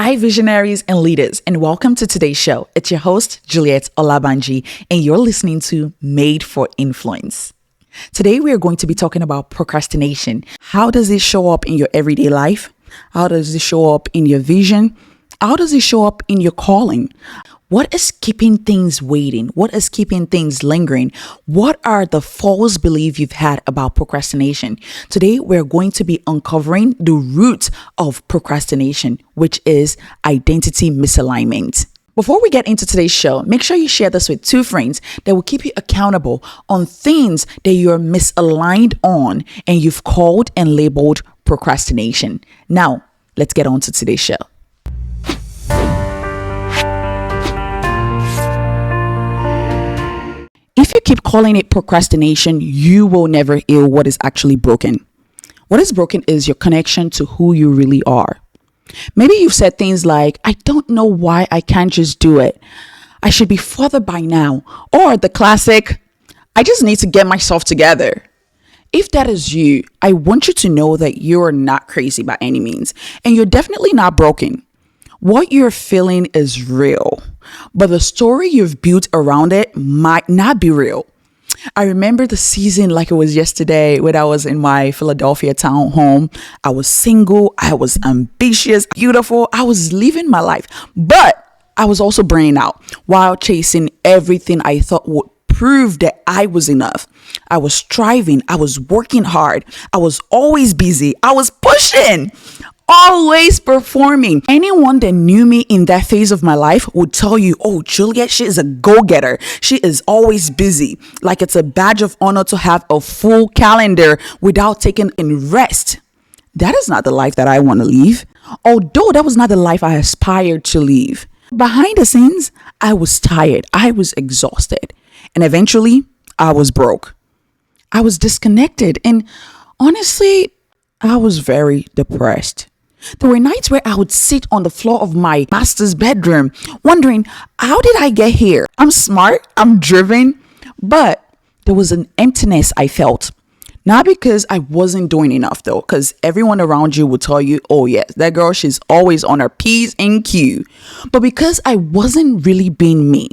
Hi, visionaries and leaders, and welcome to today's show. It's your host, Juliet Olabanji, and you're listening to Made for Influence. Today, we are going to be talking about procrastination. How does it show up in your everyday life? How does it show up in your vision? How does it show up in your calling? What is keeping things waiting? What is keeping things lingering? What are the false beliefs you've had about procrastination? Today, we're going to be uncovering the root of procrastination, which is identity misalignment. Before we get into today's show, make sure you share this with 2 friends that will keep you accountable on things that you're misaligned on and you've called and labeled procrastination. Now, let's get on to today's show. If you keep calling it procrastination, you will never heal what is actually broken. What is broken is your connection to who you really are. Maybe you've said things like, I don't know why I can't just do it. I should be further by now. Or the classic, I just need to get myself together. If that is you, I want you to know that you're not crazy by any means, and you're definitely not broken. What you're feeling is real, but the story you've built around it might not be real. I remember the season like it was yesterday when I was in my Philadelphia town home. I was single, I was ambitious, beautiful. I was living my life, but I was also burning out while chasing everything I thought would prove that I was enough. I was striving, I was working hard, I was always busy, I was pushing. Always performing. Anyone that knew me in that phase of my life would tell you, oh, Juliet, she is a go-getter. She is always busy. Like it's a badge of honor to have a full calendar without taking in rest. That is not the life that I want to live. Although that was not the life I aspired to live. Behind the scenes, I was tired. I was exhausted. And eventually, I was broke. I was disconnected. And honestly, I was very depressed. There were nights where I would sit on the floor of my master's bedroom wondering, how did I get here? I'm smart, I'm driven, but there was an emptiness I felt. Not because I wasn't doing enough though, because everyone around you will tell you, oh yes, that girl, she's always on her P's and Q. But because I wasn't really being me.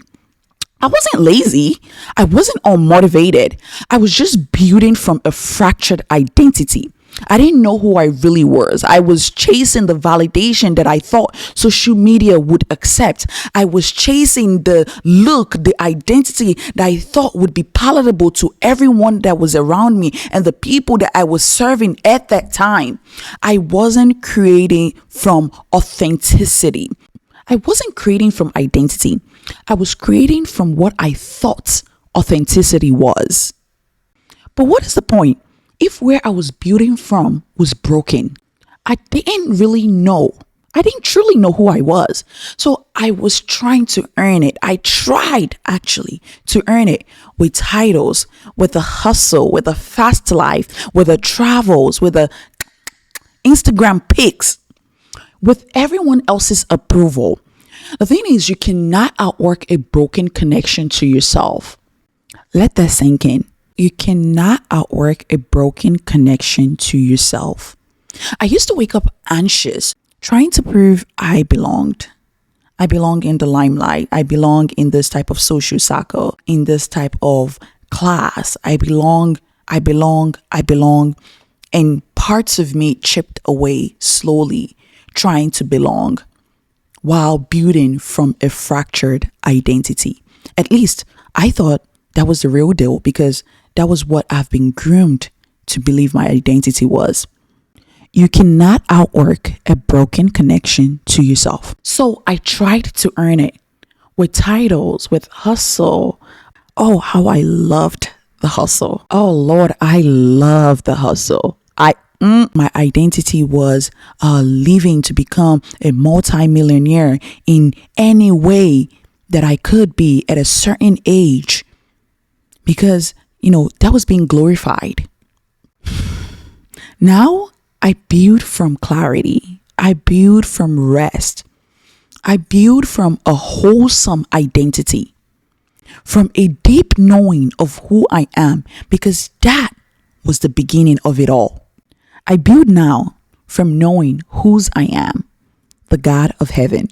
I wasn't lazy. I wasn't unmotivated. I was just building from a fractured identity. I didn't know who I really was. I was chasing the validation that I thought social media would accept. I was chasing the look, the identity that I thought would be palatable to everyone that was around me and the people that I was serving at that time. I wasn't creating from authenticity. I wasn't creating from identity. I was creating from what I thought authenticity was. But what is the point? If where I was building from was broken, I didn't really know. I didn't truly know who I was. So I was trying to earn it. I tried actually to earn it with titles, with the hustle, with the fast life, with the travels, with the Instagram pics, with everyone else's approval. The thing is, you cannot outwork a broken connection to yourself. Let that sink in. You cannot outwork a broken connection to yourself. I used to wake up anxious, trying to prove I belonged. I belong in the limelight. I belong in this type of social circle, in this type of class. I belong. And parts of me chipped away slowly, trying to belong while building from a fractured identity. At least I thought that was the real deal because that was what I've been groomed to believe my identity was. You cannot outwork a broken connection to yourself. So I tried to earn it with titles, with hustle. Oh, how I loved the hustle. Oh Lord, I love the hustle. My identity was living to become a multi-millionaire in any way that I could be at a certain age. Because that was being glorified. Now I build from clarity. I build from rest. I build from a wholesome identity, from a deep knowing of who I am, because that was the beginning of it all. I build now from knowing whose I am, the the God of heaven.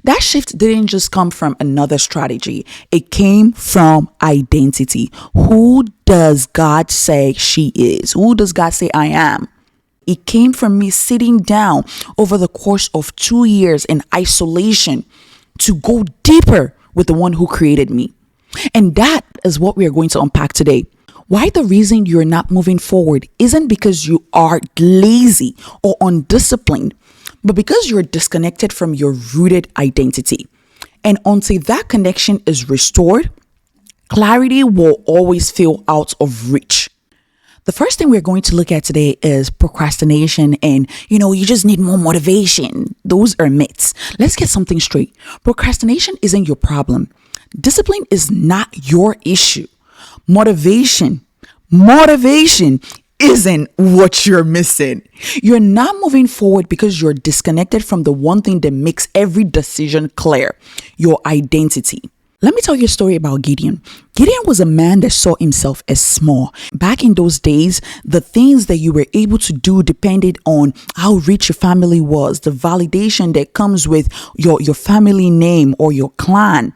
That shift didn't just come from another strategy. It came from identity. Who does God say she is? Who does God say I am? It came from me sitting down over the course of 2 years in isolation to go deeper with the one who created me. And that is what we are going to unpack today. Why the reason you're not moving forward isn't because you are lazy or undisciplined, but because you're disconnected from your rooted identity. And until that connection is restored, clarity will always feel out of reach. The first thing we're going to look at today is procrastination and, you just need more motivation. Those are myths. Let's get something straight. Procrastination isn't your problem. Discipline is not your issue. Motivation isn't what you're missing. You're not moving forward because you're disconnected from the one thing that makes every decision clear, your identity. Let me tell you a story about Gideon. Gideon was a man that saw himself as small. Back in those days, the things that you were able to do depended on how rich your family was, the validation that comes with your family name or your clan.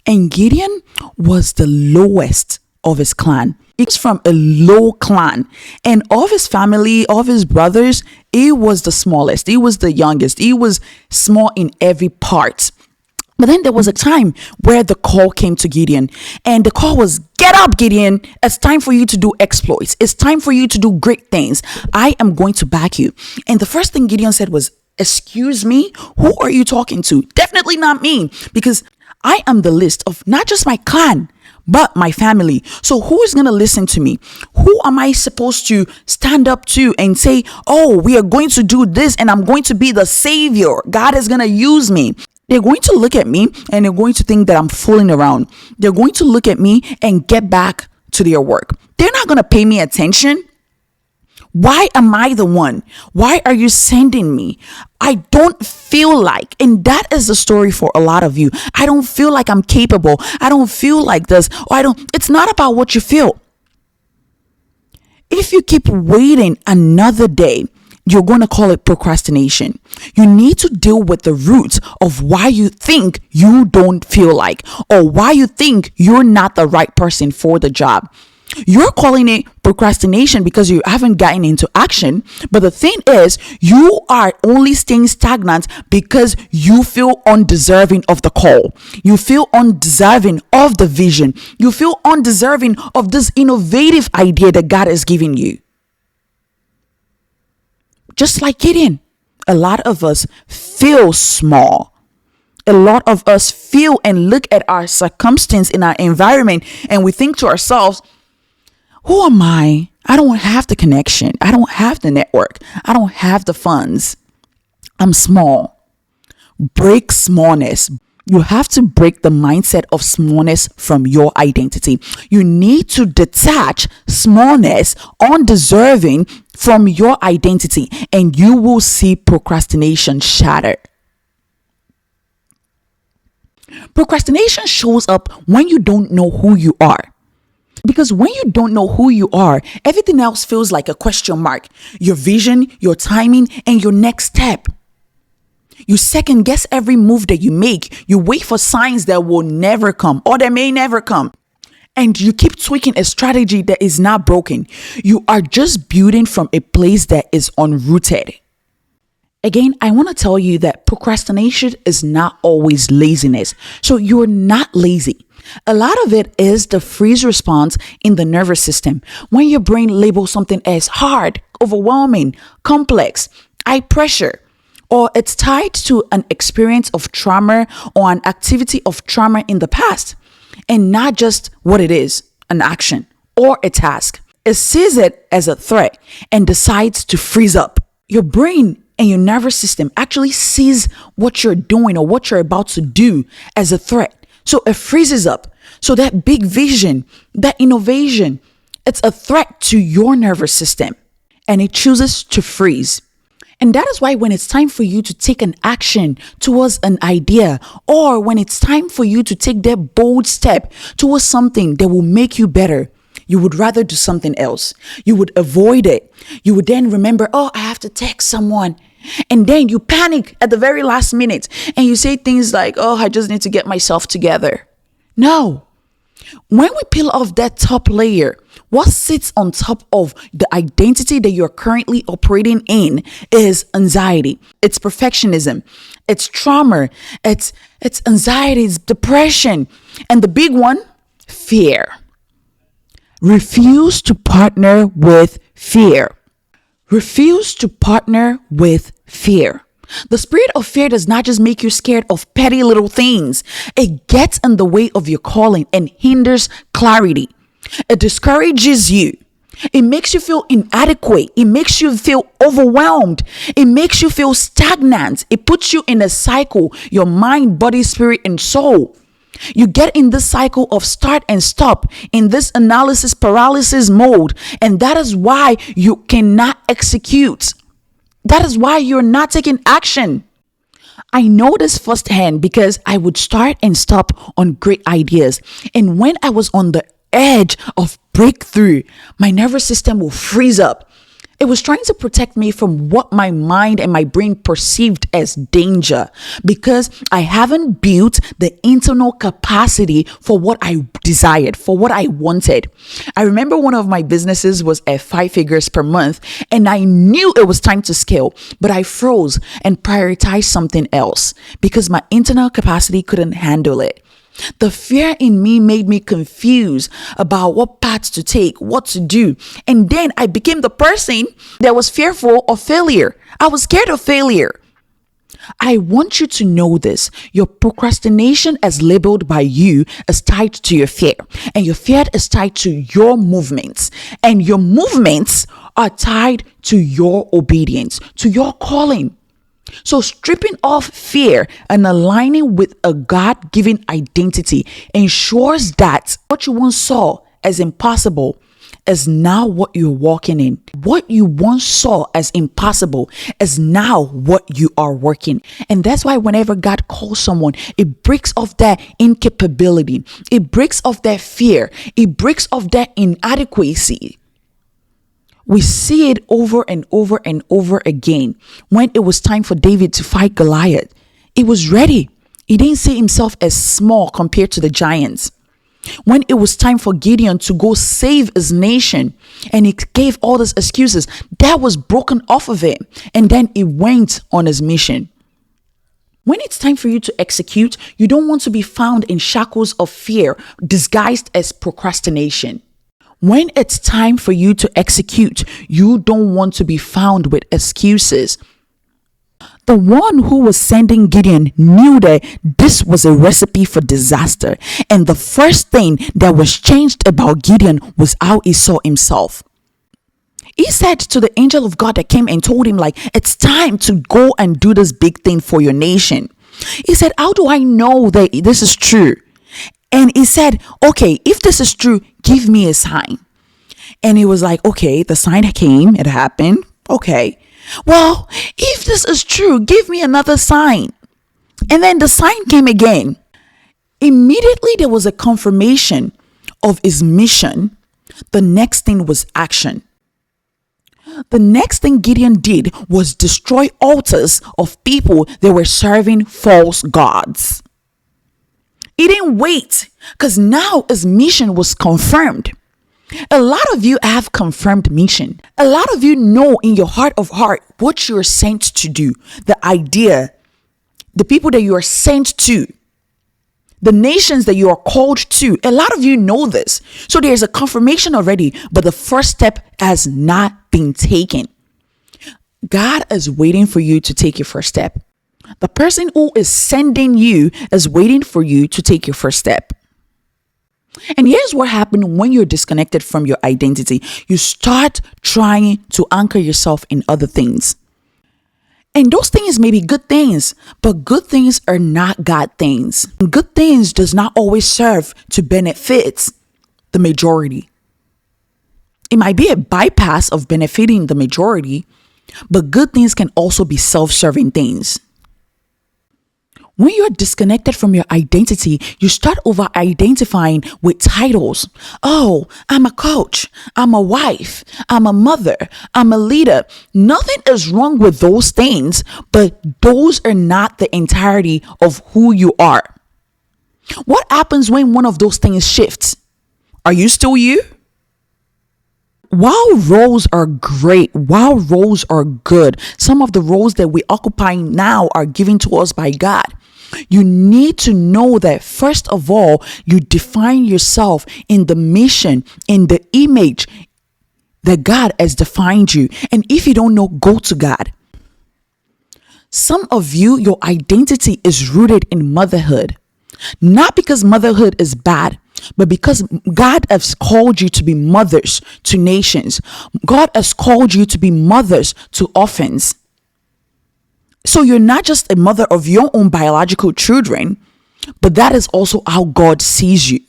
And Gideon was the lowest of his clan. He's from a low clan, and of his family, of his brothers, he was the smallest. He was the youngest. He was small in every part. But then there was a time where the call came to Gideon, and the call was, get up, Gideon. It's time for you to do exploits. It's time for you to do great things. I am going to back you. And the first thing Gideon said was, excuse me, who are you talking to? Definitely not me, because I am the list of not just my clan, but my family. So who is going to listen to me? Who am I supposed to stand up to and say, oh, we are going to do this and I'm going to be the savior. God is going to use me. They're going to look at me and they're going to think that I'm fooling around. They're going to look at me and get back to their work. They're not going to pay me attention. Why am I the one? Why are you sending me? I don't feel like, and that is the story for a lot of you. I don't feel like I'm capable. I don't feel like this. It's not about what you feel. If you keep waiting another day, you're going to call it procrastination. You need to deal with the root of why you think you don't feel like, or why you think you're not the right person for the job. You're calling it procrastination because you haven't gotten into action. But the thing is, you are only staying stagnant because you feel undeserving of the call. You feel undeserving of the vision. You feel undeserving of this innovative idea that God is giving you. Just like Gideon, a lot of us feel small. A lot of us feel and look at our circumstance in our environment and we think to ourselves, who am I? I don't have the connection. I don't have the network. I don't have the funds. I'm small. Break smallness. You have to break the mindset of smallness from your identity. You need to detach smallness, undeserving, from your identity, and you will see procrastination shatter. Procrastination shows up when you don't know who you are. Because when you don't know who you are, everything else feels like a question mark. Your vision, your timing, and your next step. You second guess every move that you make. You wait for signs that will never come or that may never come. And you keep tweaking a strategy that is not broken. You are just building from a place that is unrooted. Again, I want to tell you that procrastination is not always laziness. So you're not lazy. A lot of it is the freeze response in the nervous system. When your brain labels something as hard, overwhelming, complex, high pressure, or it's tied to an experience of trauma or an activity of trauma in the past, and not just what it is, an action or a task. It sees it as a threat and decides to freeze up. Your brain and your nervous system actually sees what you're doing or what you're about to do as a threat. So it freezes up. So that big vision, that innovation, it's a threat to your nervous system and it chooses to freeze. And that is why when it's time for you to take an action towards an idea, or when it's time for you to take that bold step towards something that will make you better, you would rather do something else. You would avoid it. You would then remember, oh, I have to text someone. And then you panic at the very last minute and you say things like, oh, I just need to get myself together. No. When we peel off that top layer, what sits on top of the identity that you're currently operating in is anxiety. It's perfectionism. It's trauma. It's anxiety. It's depression. And the big one, fear. Refuse to partner with fear. Refuse to partner with fear. The spirit of fear does not just make you scared of petty little things. It gets in the way of your calling and hinders clarity. It discourages you. It makes you feel inadequate. It makes you feel overwhelmed. It makes you feel stagnant. It puts you in a cycle, your mind, body, spirit, and soul. You get in this cycle of start and stop, in this analysis paralysis mode. And that is why you cannot execute. That is why you're not taking action. I know this firsthand because I would start and stop on great ideas. And when I was on the edge of breakthrough, my nervous system will freeze up. It was trying to protect me from what my mind and my brain perceived as danger because I haven't built the internal capacity for what I desired, for what I wanted. I remember one of my businesses was at 5 figures per month and I knew it was time to scale, but I froze and prioritized something else because my internal capacity couldn't handle it. The fear in me made me confused about what paths to take, what to do. And then I became the person that was fearful of failure. I was scared of failure. I want you to know this. Your procrastination as labeled by you is tied to your fear. And your fear is tied to your movements. And your movements are tied to your obedience, to your calling. So stripping off fear and aligning with a God-given identity ensures that what you once saw as impossible is now what you're walking in. What you once saw as impossible is now what you are working. And that's why whenever God calls someone, it breaks off that incapability. It breaks off that fear. It breaks off that inadequacy. We see it over and over and over again. When it was time for David to fight Goliath, he was ready. He didn't see himself as small compared to the giants. When it was time for Gideon to go save his nation and he gave all these excuses, that was broken off of him. And then he went on his mission. When it's time for you to execute, you don't want to be found in shackles of fear disguised as procrastination. When it's time for you to execute, you don't want to be found with excuses. The one who was sending Gideon knew that this was a recipe for disaster. And the first thing that was changed about Gideon was how he saw himself. He said to the angel of God that came and told him, like, it's time to go and do this big thing for your nation. He said, how do I know that this is true? And he said, okay, if this is true, give me a sign. And he was like, okay, the sign came, it happened. Okay, well, if this is true, give me another sign. And then the sign came again. Immediately there was a confirmation of his mission. The next thing was action. The next thing Gideon did was destroy altars of people that were serving false gods. He didn't wait because now his mission was confirmed. A lot of you have confirmed mission. A lot of you know in your heart of heart what you're sent to do, the idea, the people that you are sent to, the nations that you are called to. A lot of you know this. So there's a confirmation already, but the first step has not been taken. God is waiting for you to take your first step. The person who is sending you is waiting for you to take your first step. And here's what happens when you're disconnected from your identity. You start trying to anchor yourself in other things. And those things may be good things, but good things are not God things. Good things does not always serve to benefit the majority. It might be a bypass of benefiting the majority, but good things can also be self-serving things. When you're disconnected from your identity, you start over identifying with titles. Oh, I'm a coach. I'm a wife. I'm a mother. I'm a leader. Nothing is wrong with those things, but those are not the entirety of who you are. What happens when one of those things shifts? Are you still you? While roles are great, while roles are good, some of the roles that we occupy now are given to us by God. You need to know that first of all, you define yourself in the mission, in the image that God has defined you. And if you don't know, go to God. Some of you, your identity is rooted in motherhood. Not because motherhood is bad, but because God has called you to be mothers to nations. God has called you to be mothers to orphans. So you're not just a mother of your own biological children, but that is also how God sees you.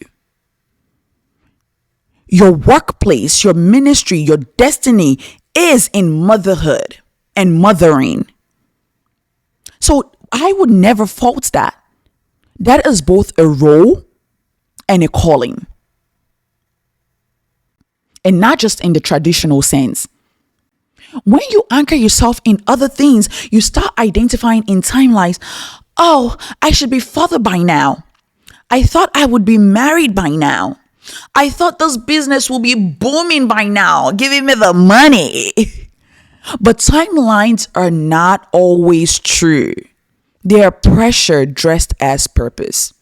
Your workplace, your ministry, your destiny is in motherhood and mothering. So I would never fault that. That is both a role and a calling. And not just in the traditional sense. When you anchor yourself in other things, you start identifying in timelines. Oh, I should be father by now. I thought I would be married by now. I thought this business will be booming by now, giving me the money. But timelines are not always true. They are pressure dressed as purpose.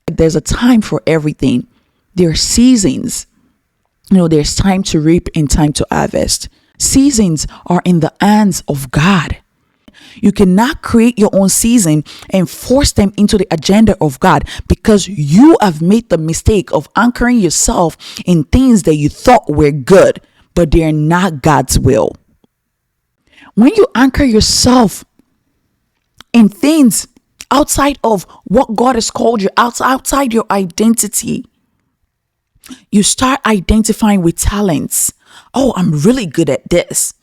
There's a time for everything. There are seasons. There's time to reap and time to harvest. Seasons are in the hands of God. You cannot create your own season and force them into the agenda of God because you have made the mistake of anchoring yourself in things that you thought were good, but they're not God's will. When you anchor yourself in things outside of what God has called you, outside your identity, you start identifying with talents. Oh, I'm really good at this.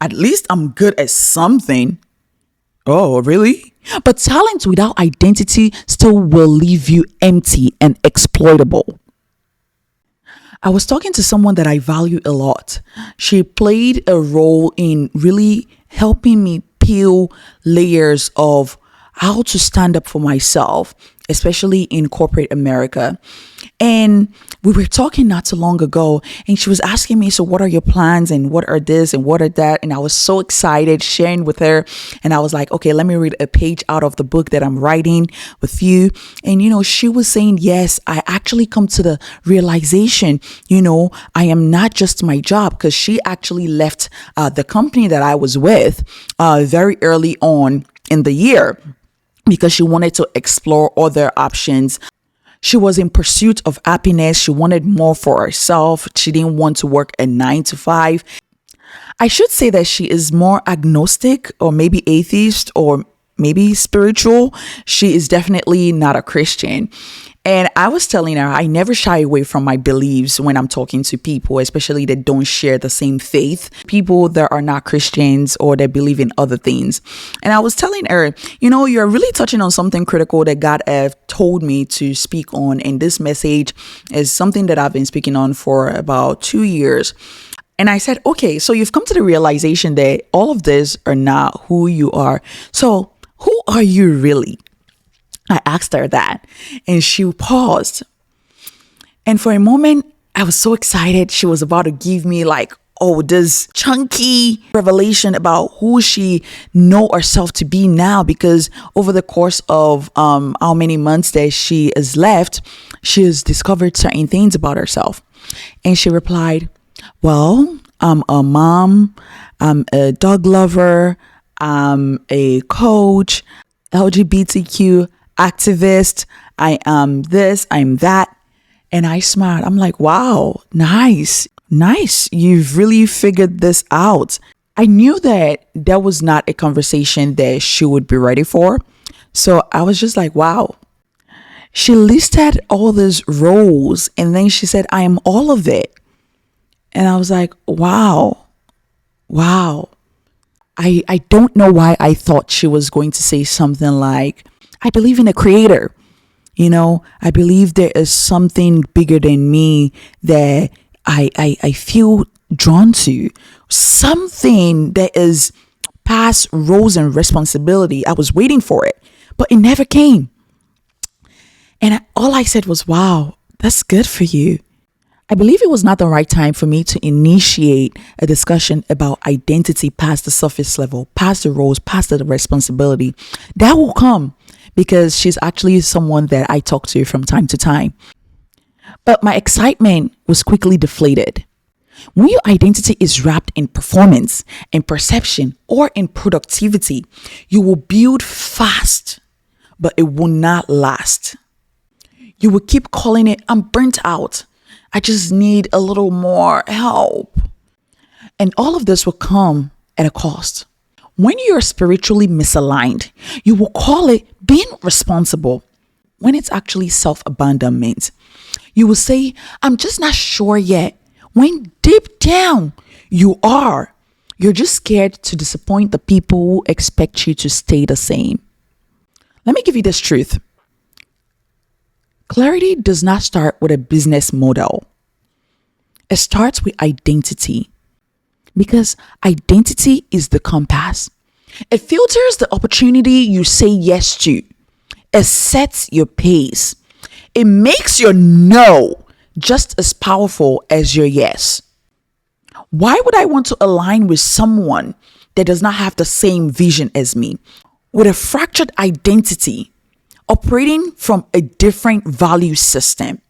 At least I'm good at something. Oh, really? But talent without identity still will leave you empty and exploitable. I was talking to someone that I value a lot. She played a role in really helping me peel layers of how to stand up for myself, especially in corporate America. And we were talking not too long ago, and she was asking me, so what are your plans and what are this and what are that? And I was so excited sharing with her. And I was like, okay, let me read a page out of the book that I'm writing with you. And, she was saying, yes, I actually come to the realization, I am not just my job, because she actually left the company that I was with very early on in the year because she wanted to explore other options. She was in pursuit of happiness. She wanted more for herself. She didn't want to work a 9 to 5. I should say that she is more agnostic or maybe atheist or maybe spiritual. She is definitely not a Christian. And I was telling her, I never shy away from my beliefs when I'm talking to people, especially that don't share the same faith, people that are not Christians or that believe in other things. And I was telling her, you're really touching on something critical that God have told me to speak on. And this message is something that I've been speaking on for about 2 years. And I said, okay, so you've come to the realization that all of this are not who you are. So who are you really? I asked her that, and she paused. And for a moment, I was so excited. She was about to give me this chunky revelation about who she know herself to be now, because over the course of how many months that she has left, she has discovered certain things about herself. And she replied, well, I'm a mom, I'm a dog lover, I'm a coach, LGBTQ activist, I am this, I'm that. And I smiled. I'm like, wow, nice. You've really figured this out. I knew that was not a conversation that she would be ready for. So I was just like, wow. She listed all these roles and then she said, I am all of it. And I was like, wow. I don't know why I thought she was going to say something like, I believe in a creator. I believe there is something bigger than me that I feel drawn to. Something that is past roles and responsibility. I was waiting for it, but it never came. And all I said was, wow, that's good for you. I believe it was not the right time for me to initiate a discussion about identity past the surface level, past the roles, past the responsibility. That will come because she's actually someone that I talk to from time to time. But my excitement was quickly deflated. When your identity is wrapped in performance, in perception, or in productivity, you will build fast, but it will not last. You will keep calling it, I'm burnt out. I just need a little more help. And all of this will come at a cost. When you're spiritually misaligned, you will call it being responsible when it's actually self-abandonment. You will say, I'm just not sure yet. When deep down you are, you're just scared to disappoint the people who expect you to stay the same. Let me give you this truth. Clarity does not start with a business model. It starts with identity, because identity is the compass. It filters the opportunity you say yes to. It sets your pace. It makes your no just as powerful as your yes. Why would I want to align with someone that does not have the same vision as me, with a fractured identity, operating from a different value system?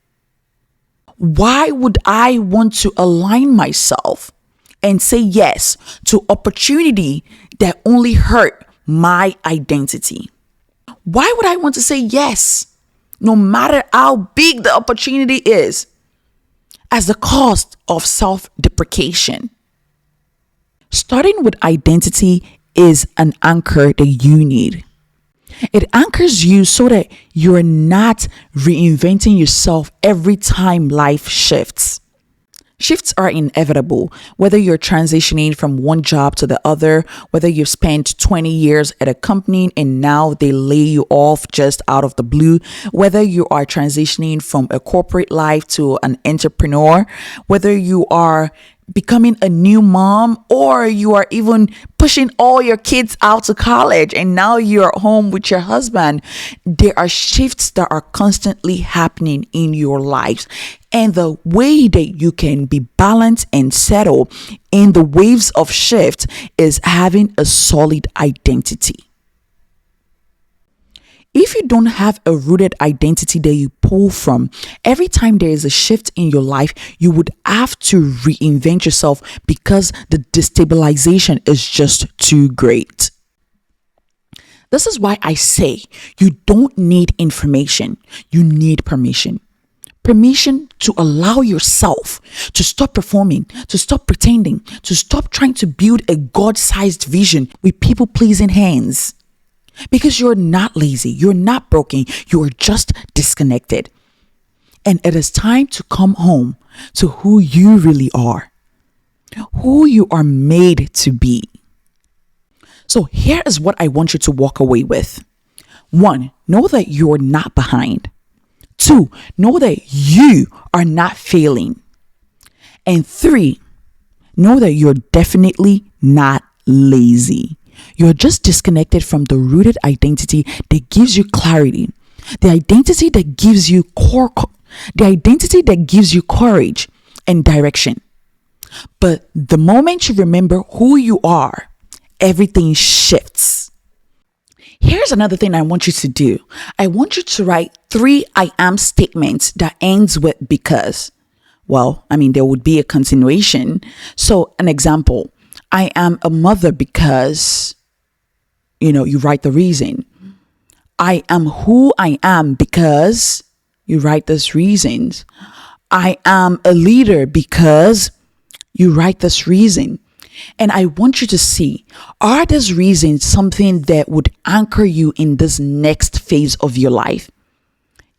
Why would I want to align myself and say yes to opportunity that only hurt my identity? Why would I want to say yes, no matter how big the opportunity is, as the cost of self-deprecation? Starting with identity is an anchor that you need. It anchors you so that you're not reinventing yourself every time life shifts. Shifts are inevitable, whether you're transitioning from one job to the other, whether you've spent 20 years at a company and now they lay you off just out of the blue, whether you are transitioning from a corporate life to an entrepreneur, whether you are becoming a new mom, or you are even pushing all your kids out to college and now you're home with your husband. There are shifts that are constantly happening in your lives. And the way that you can be balanced and settled in the waves of shift is having a solid identity. If you don't have a rooted identity that you pull from, every time there is a shift in your life, you would have to reinvent yourself because the destabilization is just too great. This is why I say you don't need information, you need permission. Permission to allow yourself to stop performing, to stop pretending, to stop trying to build a God-sized vision with people-pleasing hands. Because you're not lazy, you're not broken, you're just disconnected. And it is time to come home to who you really are, who you are made to be. So here is what I want you to walk away with. 1, know that you're not behind. 2, know that you are not failing. And 3, know that you're definitely not lazy. You're just disconnected from the rooted identity that gives you clarity, the identity that gives you courage and direction. But the moment you remember who you are, everything shifts. Here's another thing I want you to do. I want you to write 3 I am statements that ends with because. Well, there would be a continuation. So an example, I am a mother because, you write the reason. I am who I am because you write those reasons. I am a leader because you write this reason. And I want you to see, are these reasons something that would anchor you in this next phase of your life?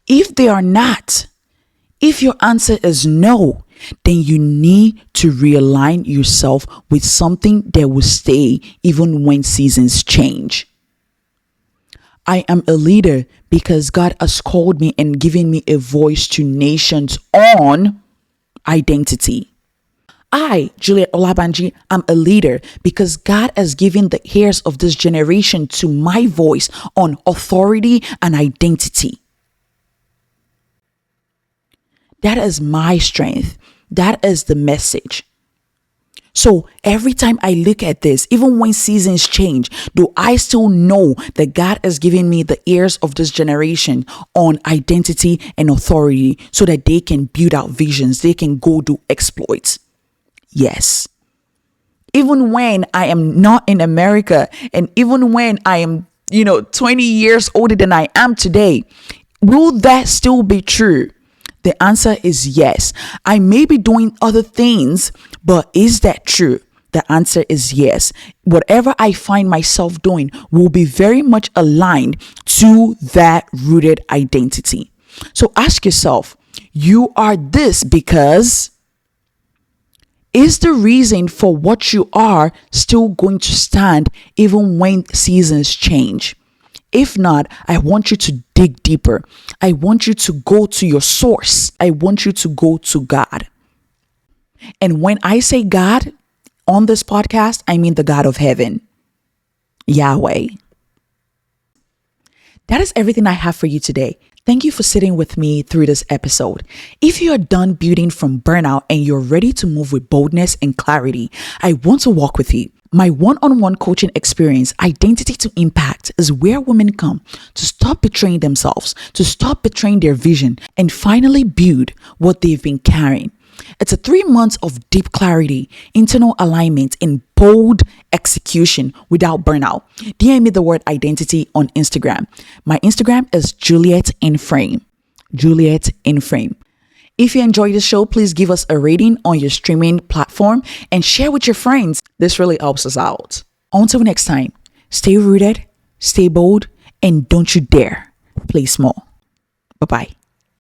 If they are not, if your answer is no, then you need to realign yourself with something that will stay even when seasons change. I am a leader because God has called me and given me a voice to nations on identity. I, Juliet Olabanji, am a leader because God has given the heirs of this generation to my voice on authority and identity. That is my strength. That is the message. So every time I look at this, even when seasons change, do I still know that God has given me the ears of this generation on identity and authority so that they can build out visions, they can go do exploits? Yes. Even when I am not in America and even when I am, 20 years older than I am today, will that still be true? The answer is yes. I may be doing other things, but is that true? The answer is yes. Whatever I find myself doing will be very much aligned to that rooted identity. So ask yourself, you are this because is the reason for what you are still going to stand even when seasons change? If not, I want you to dig deeper. I want you to go to your source. I want you to go to God. And when I say God on this podcast, I mean the God of heaven, Yahweh. That is everything I have for you today. Thank you for sitting with me through this episode. If you are done building from burnout and you're ready to move with boldness and clarity, I want to walk with you. My one-on-one coaching experience, Identity to Impact, is where women come to stop betraying themselves, to stop betraying their vision, and finally build what they've been carrying. It's a 3 months of deep clarity, internal alignment, and bold execution without burnout. DM me the word identity on Instagram. My Instagram is Juliet in Frame. Juliet in Frame. If you enjoyed the show, please give us a rating on your streaming platform and share with your friends. This really helps us out. Until next time, stay rooted, stay bold, and don't you dare play small. Bye-bye.